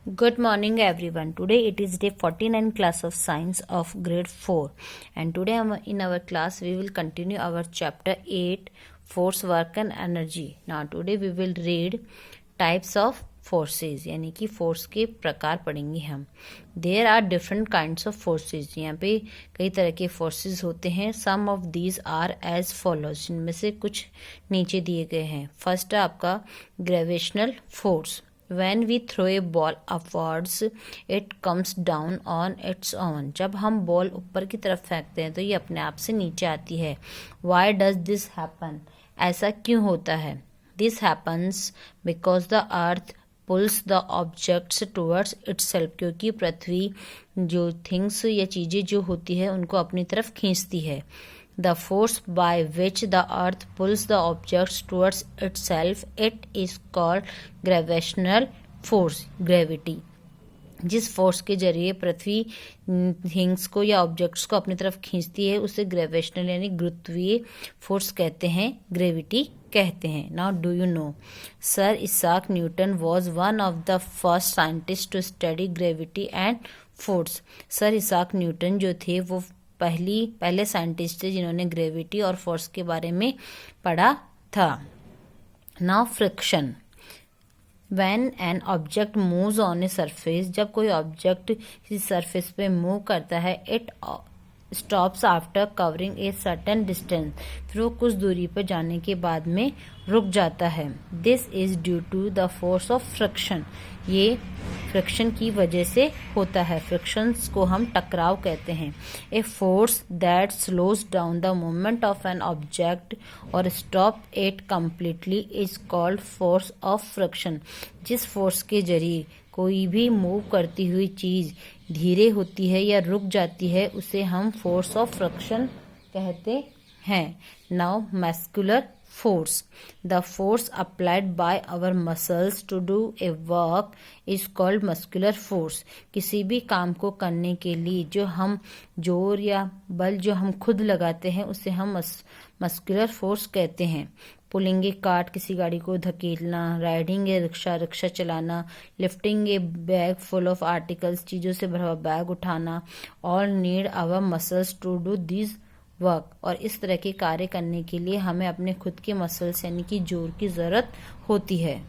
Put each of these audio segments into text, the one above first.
Good morning everyone. Today it is day 49 class of science of grade 4 and today in our class we will continue our chapter 8 force work and energy. Now today we will read types of forces यानी कि force के प्रकार पढ़ेंगे हम. There are different kinds of forces. यहाँ पे कई तरह के फोर्सेस होते हैं. Some of these are as follows. इनमें से कुछ नीचे दिए गए हैं. फर्स्ट है आपका gravitational force. When we throw a ball upwards, it comes down on its own. जब हम बॉल ऊपर की तरफ फेंकते हैं तो ये अपने आप से नीचे आती है. Why does this happen? ऐसा क्यों होता है? This happens because the earth pulls the objects towards itself. क्योंकि पृथ्वी जो थिंग्स या चीज़ें जो होती है उनको अपनी तरफ खींचती है. The force by which the earth pulls the objects towards itself, it is called gravitational force, gravity. जिस फोर्स के जरिए पृथ्वी थिंग्स को या ऑब्जेक्ट्स को अपनी तरफ खींचती है उसे ग्रेविटेशनल यानी गुरुत्वीय फोर्स कहते हैं, ग्रेविटी कहते हैं. Now do you know sir Isaac Newton was one of the first scientist to study gravity and force. Sir Isaac Newton जो थे वो पहले साइंटिस्ट थे जिन्होंने ग्रेविटी और फोर्स के बारे में पढ़ा था. Now friction. When an object moves on a surface, जब कोई ऑब्जेक्ट किसी सरफेस पे मूव करता है, it stops after covering a certain distance. फिर वो कुछ दूरी पर जाने के बाद में रुक जाता है. This is due to the force of friction. ये फ्रिक्शन की वजह से होता है. फ्रिक्शंस को हम टकराव कहते हैं. A force that slows down the movement of an object or stop it completely is called force of friction. जिस फोर्स के जरिए कोई भी मूव करती हुई चीज धीरे होती है या रुक जाती है उसे हम फोर्स ऑफ फ्रिक्शन कहते हैं. Now muscular force. The force applied by our muscles to do a work is called muscular force. किसी भी काम को करने के लिए जो हम जोर या बल जो हम खुद लगाते हैं उसे हम मस्कुलर फोर्स कहते हैं. पुलिंग ए कार्ट, किसी गाड़ी को धकेलना. राइडिंग ए रिक्शा चलाना. Lifting a bag full of articles, चीज़ों से भरा हुआ बैग उठाना. All need our muscles to do this work. और इस तरह के कार्य करने के लिए हमें अपने खुद के मसल्स यानी कि जोर की जरूरत होती है.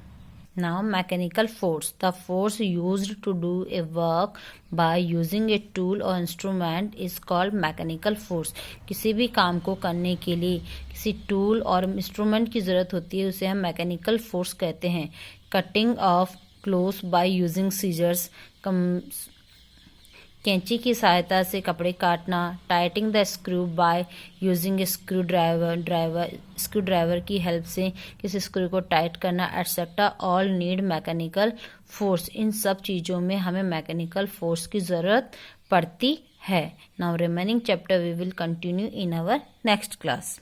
Now mechanical force. The force used to do a work by using a tool और instrument is called mechanical force. किसी भी काम को करने के लिए किसी टूल और इंस्ट्रूमेंट की जरूरत होती है उसे हम मैकेनिकल फोर्स कहते हैं. Cutting off clothes by using scissors, कैंची की सहायता से कपड़े काटना. Tighting the screw by using a screw driver की हेल्प से किसी स्क्रू को टाइट करना, etcetera. All need mechanical force. इन सब चीज़ों में हमें मैकेनिकल फोर्स की ज़रूरत पड़ती है. Now remaining chapter we will continue in our next class.